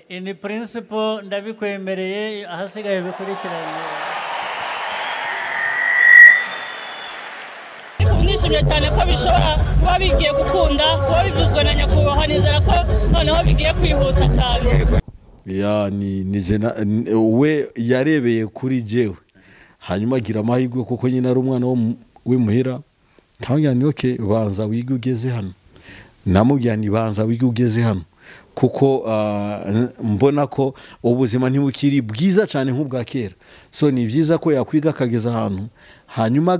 in principle ndabikwemereye ahasigaye bikurikiranye. Nishimye cyane ko bishobora kuba bigiye gukunda kuba bivuzwe na nyakubahwa nizera ko noneho bigiye kwihuta cyane. Ya ni we yarebeye kuri jewe hanyuma agira amahirwe kuko nyine ari umwana w'imuhira tangira ni okay banza wige ugeze hano namubya ni banza wige ugeze hano kuko mbona ko ubuzima ntibukiri bwiza cyane nk'ubwa kera so ni byiza ko yakwiga akageza ahantu hanyuma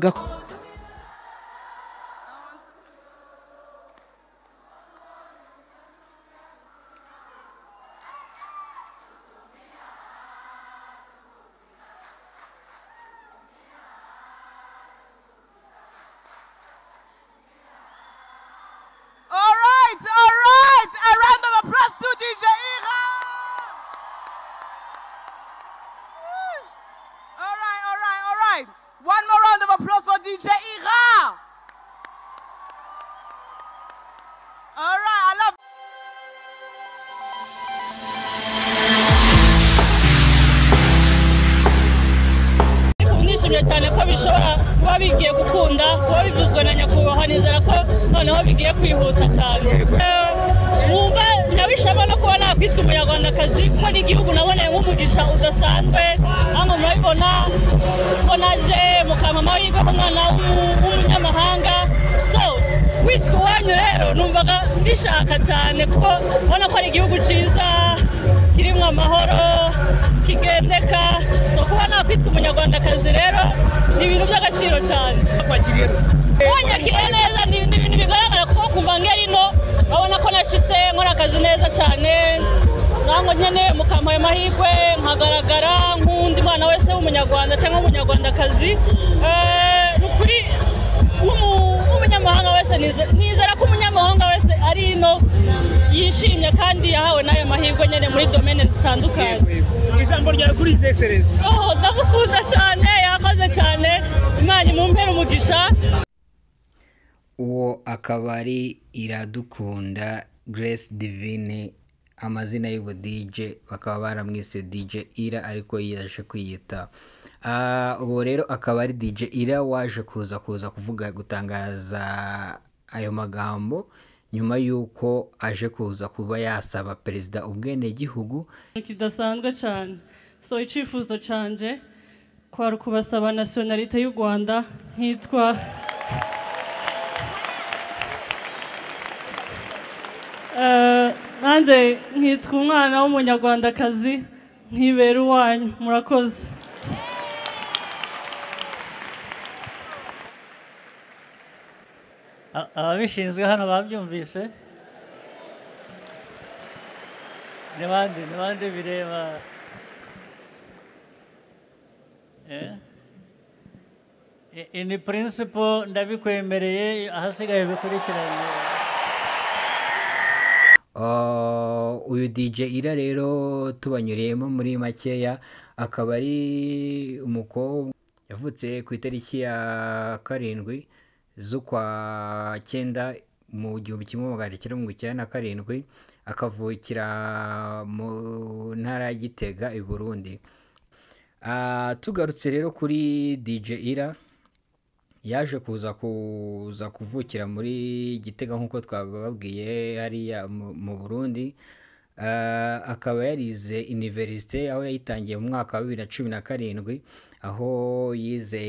cyane ko bishobora kuba bigiye gukunda kuba bivuzwe na nyakubahwa nizera ko noneho bigiye kwihuta cyane. Numva nabishama no kuba nakwitwa umunyarwandakazi kuko n'igihugu naboneyemo umugisha udasanzwe hano murabibona ko naje mukamama yiga umwana w'umunyamahanga so kwitwa iwanyu rero numvaga mbishaka cyane kuko ubona ko ari igihugu cyiza kirimo amahoro kigendeka so kuba nakwitwa umunyarwandakazi rero ni ibintu by'agaciro cyane. Wanyakiriye neza ni ibintu bigaragara kuko kumva ngerino babona ko nashitse nkora akazi neza cyane nango nyene mukampaye amahirwe nkagaragara nk'undi mwana wese w'umunyarwanda cyangwa umunyarwandakazi n'ukuri umunyamahanga wese nizera ko umunyamahanga wese ari ino yishimye kandi yahawe n'ayo mahirwe nyene muri domaine zitandukanye. Ijambo rya kuri His Excellency ndamukuza cyane yakoze cyane Imana imumpere umugisha. Uwo akaba ari Iradukunda Grace Divine amazina y'ubu DJ bakaba baramwise DJ Ira ariko yaje kwiyita ubu rero akaba ari DJ Ira waje kuza kuvuga gutangaza ayo magambo nyuma yuko aje kuza kuba yasaba perezida ubwene gihugu kidasanzwe cyane. So icifuzo canje kwari kubasaba nationalite y'u Rwanda nkitwa nanje nkitwa umwana w'umunyarwandakazi nkibera uwanyu murakoze. Ababishinzwe hano babyumvise n'abandi bireba in principle ndabikwemereye ahasigaye bikurikiranye. uyu DJ Ira rero tubanyuriyemo muri makeya akaba ari umukobwa yavutse ku itariki ya 7 z'ukwa 9 mu 1997 akavukira mu ntara ya Gitega i Burundi. Tugarutse rero kuri DJ Ira yaje kuza kuvukira muri Gitega nkuko twababwiye hariya mu Burundi. Akaba yarize universite aho yayitangiye mu mwaka wa 2017 aho yize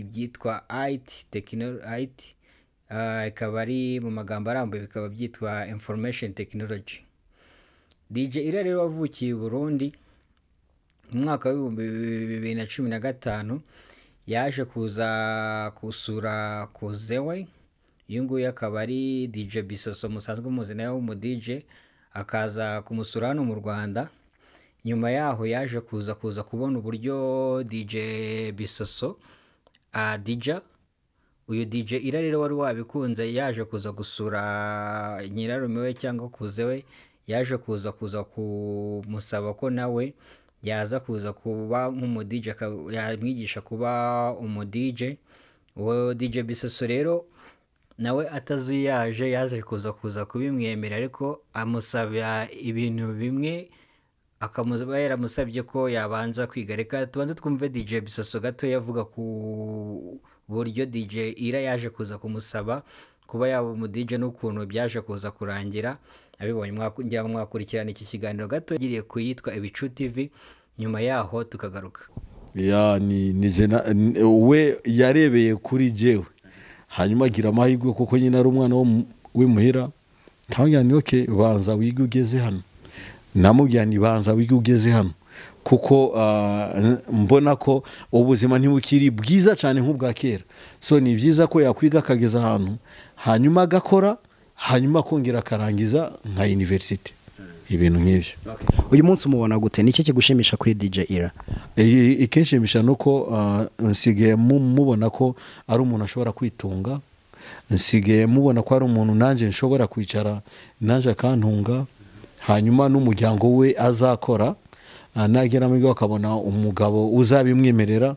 ibyitwa IT technology ikaba ari mu magambo arambuye bikaba byitwa information technology. DJ Ira rero wavukiye i Burundi mu mwaka wa 2015 yaje kuza kusura kuzewe yunguye akaba ari DJ Bisoso musanzwe muzi nawe w'umu DJ akaza kumusura hano mu Rwanda. Nyuma yaho yaje kuza kubona uburyo DJ Bisoso DJ uyu DJ Ira rero wari wabikunze yaje kuza gusura nyirarume we cyangwa kuzewe yaje kuza kumusaba ko nawe yaza kuza kuba nk'umu DJ yamwigisha kuba umu DJ. Uwo DJ Bisoso rero nawe atazuyaje yaje kuza kubimwemera, ariko amusaba ibintu bimwe, akamuba yaramusabye ko yabanza kwiga. Reka tubanze twumve DJ Bisoso gato yavuga ku buryo DJ Ira yaje kuza kumusaba kuba yaba umu DJ n'ukuntu byaje kuza kurangira. Abibonye mwakurikirana iki kiganiro gato yagiriye kuyitwa Ibicu TV, nyuma yaho tukagaruka. Ya ni jena we yarebeye kuri jewe, hanyuma agira amahirwe kuko nyine ari umwana w'imuhira, ntabwo ni okay banza wiga ugeze hano. Namubwira ni banza wiga ugeze hano kuko mbona ko ubuzima ntibukiri bwiza cyane nk'ubwa kera, so ni byiza ko yakwiga akageza ahantu, hanyuma agakora, hanyuma kongera akarangiza nka university, ibintu nk'ibyo. Uyu munsi umubona gute? Niki kigushimisha kuri DJ Ira? Ikenshimisha nuko nsigaye mubona ko ari umuntu ashobora kwitunga, nsigaye mubona ko ari umuntu nanje nshobora kwicara nanje akantunga, hanyuma n'umuryango we azakora, nagera mu akabona umugabo uzabimwemerera,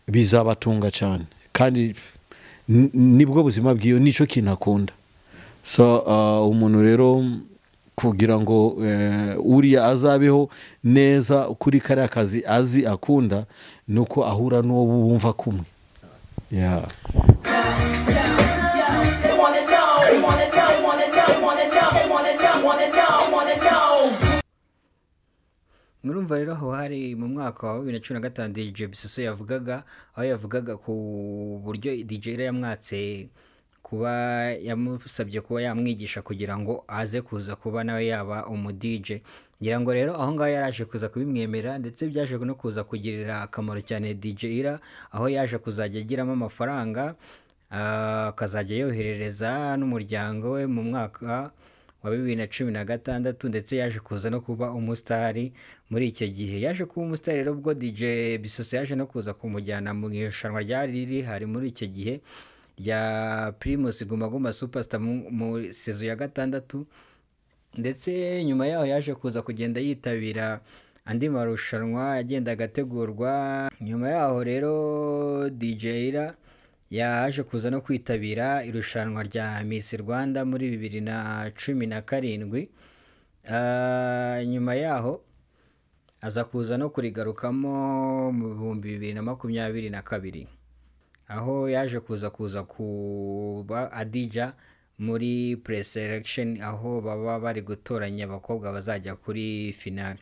bizabatunga cyane, kandi nibwo buzima bwiyo, nico kinakunda. So umuntu rero kugira ngo uriya azabeho neza kuri kariya kazi azi akunda, nuko ahura n'uwo bumva kumwe. Yeah. Murumva rero aho hari mu mwaka wa 2015 DJ Bisoso yavugaga, aho yavugaga ku buryo DJ Ira yamwatse kuba yamusabye kuba yamwigisha kugira ngo aze kuza kuba nawe yaba umu DJ. Ngira ngo rero aho ngaho yaraje kuza kubimwemera, ndetse byaje no kuza kugirira akamaro cyane DJ Ira, aho yaje kuzajya agiramo amafaranga, akazajya yoherereza n'umuryango we mu mwaka wa 2016, ndetse yaje kuza no kuba umusitari muri icyo gihe. Yaje kuba umusitari rero ubwo DJ Bisoso yaje no kuza kumujyana mu irushanwa ryari rihari muri icyo gihe rya Primus Guma Guma Superstar mu sezo ya 6, ndetse nyuma yaho yaje kuza kugenda yitabira andi marushanwa yagenda agategurwa. Nyuma yaho rero DJ Ira yaje kuza no kwitabira irushanwa rya Miss Rwanda muri 2017. Nyuma yaho aza kuza no kurigarukamo mu 2022, aho yaje kuza kuba adija muri pre-selection, aho baba bari gutoranya abakobwa bazajya kuri finale.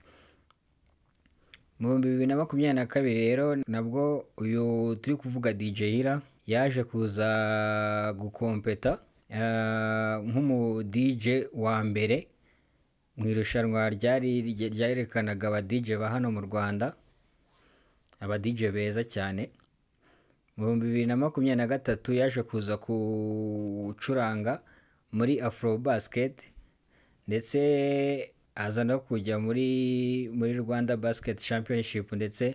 Mu 2022 rero nabwo uyu turi kuvuga DJ Ira yaje kuza gukompeta nk'umu DJ wa mbere mu irushanwa ryarekanaga aba DJ ba hano mu Rwanda, aba DJ beza cyane. Mu 2023 yaje kuza gucuranga muri Afro Basket, ndetse aza no kujya muri Rwanda Basket Championship, ndetse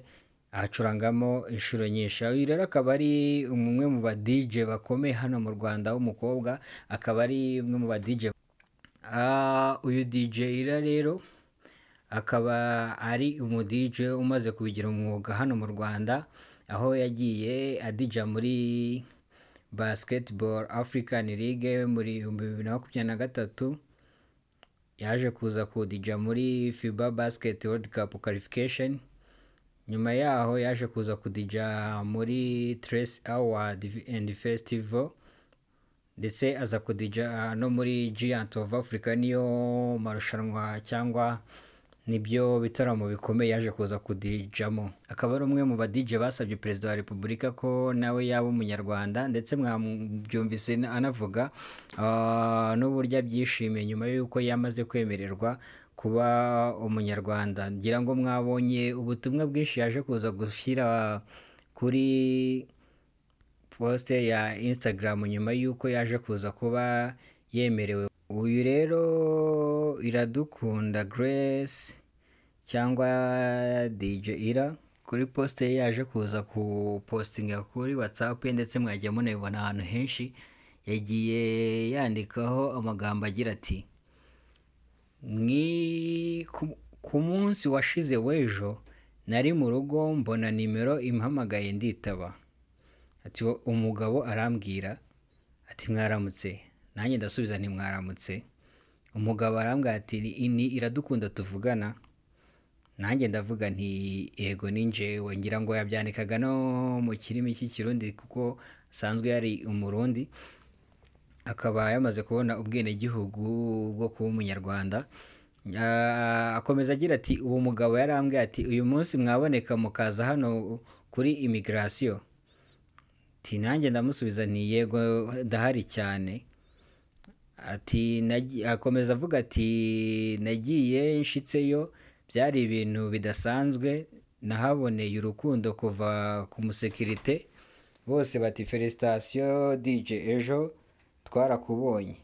acurangamo inshuro nyinshi. Uyu rero akaba ari umwe mu ba DJ bakomeye hano mu Rwanda w'umukobwa, akaba ari umwe mu ba DJ. Uyu DJ Ira rero akaba ari umu DJ umaze kubigira umwuga hano mu Rwanda, aho yagiye adija muri Basketball African League muri 2023, yaje kuza kudija muri FIBA Basket World Cup Qualification. Nyuma yaho yaje kuza kudija muri Trace Award and Festival, ndetse aza kudija no muri Giant of Africa, niyo marushanwa cyangwa nibyo bitaramo bikomeye yaje kuza kudijamo. Akaba ari umwe mu ba DJ basabye Perezida wa Repubulika ko nawe yaba umunyarwanda, ndetse mwabyumvise anavuga n'uburyo byishimiye nyuma y'uko yamaze kwemererwa kuba umunyarwanda. Ngira ngo mwabonye ubutumwa bwinshi yaje kuza gushyira kuri poste ya Instagram nyuma y'uko yaje kuza kuba yemerewe. Uyu rero Iradukunda Grace cyangwa DJ Ira kuri poste yaje kuza kupostinga kuri WhatsApp, ndetse mwajya munabibona ahantu henshi, yagiye yandikaho amagambo agira ati: ku munsi washize w'ejo nari mu rugo mbona nimero impamagaye nditaba, ati umugabo arambwira ati mwaramutse, nanjye ndasubiza nti mwaramutse. Umugabo arambwira ati ini Iradukunda tuvugana, nanjye ndavuga nti yego ni njyewe. Ngira ngo yabyandikaga no mu kirimi cy'ikirundi kuko asanzwe yari umurundi, akaba yamaze kubona ubwenegihugu bwo kuba umunyarwanda. Akomeza agira ati uwo mugabo yarambwiye ati uyu munsi mwaboneka mukaza hano kuri immigration. Ati nanjye ndamusubiza nti yego ndahari cyane. Ati akomeza avuga ati nagiye nshitseyo byari ibintu bidasanzwe, nahaboneye urukundo kuva ku musekirite bose bati felicitation DJ ejo twarakubonye.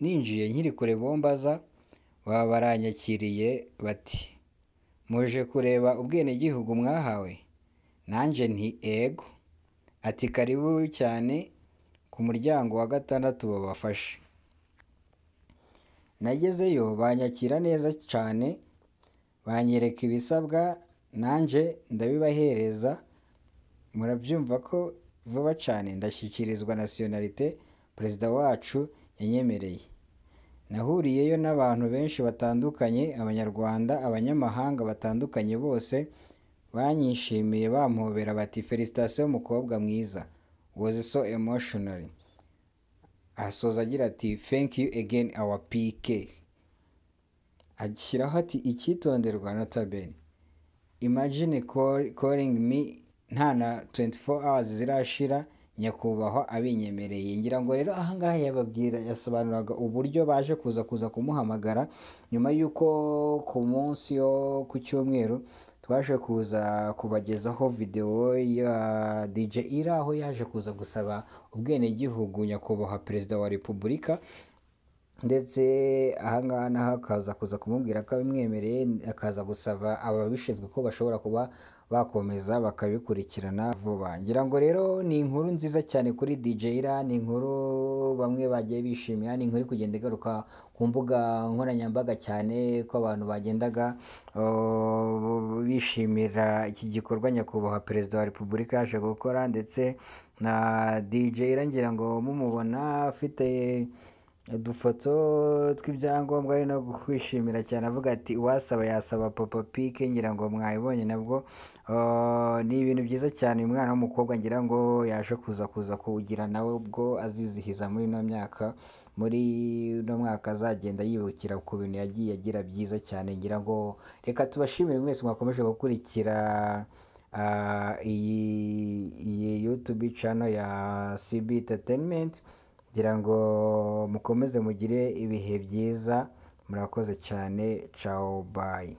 Ninjiye nkiri kure bombaza baba baranyakiriye bati muje kureba ubwenegihugu mwahawe, nanjye nti ego. Ati karibu cyane ku muryango wa 6 babafashe. Nagezeyo banyakira neza cyane, banyereka ibisabwa nanjye ndabibahereza. Murabyumva ko vuba cyane ndashyikirizwa nationalite perezida wacu yanyemereye. Nahuriyeyo n'abantu benshi batandukanye, abanyarwanda, abanyamahanga batandukanye, bose banyishimiye bampobera bati felicitation mukobwa mwiza, was so emotional. Asoza agira ati thank you again our PK. Agishyiraho ati icyitonderwa notabene, imagine calling me nta na 24 hours zirashira nyakubahwa abinyemereye. Ngira ngo rero ahangaha yababwira, yasobanuraga uburyo baje kuza kumuhamagara nyuma y'uko ku munsi yo ku cyumweru twaje kuza kubagezaho video ya DJ Ira aho yaje kuza gusaba ubwenegihugu nyakubahwa perezida wa repubulika, ndetse ahangaha naho akaza kuza kumubwira ko abimwemereye, akaza gusaba ababishinzwe ko bashobora kuba bakomeza bakabikurikirana vuba. Ngira ngo rero ni inkuru nziza cyane kuri DJ Ira, ni inkuru bamwe bagiye bishimira, ni inkuru kugenda igaruka ku mbuga nkoranyambaga cyane ko abantu bagendaga bishimira iki gikorwa nyakubahwa perezida wa repubulika yaje gukora. Ndetse na DJ Ira ngira ngo mumubona afite udufoto tw'ibyangombwa ari no kwishimira cyane, avuga ati uwasaba yasaba Papa Pike. Ngira ngo mwabibonye nabwo ni ibintu byiza cyane. Uyu mwana w'umukobwa ngira ngo yaje kuza kugira nawe ubwo azizihiza muri ino myaka, muri uno mwaka azagenda yibukira ku bintu yagiye agira byiza cyane. Ngira ngo reka tubashimire mwese mwakomeje gukurikira iyi YouTube channel ya CB Entertainment. Ngira ngo mukomeze mugire ibihe byiza, murakoze cyane, ciao bye.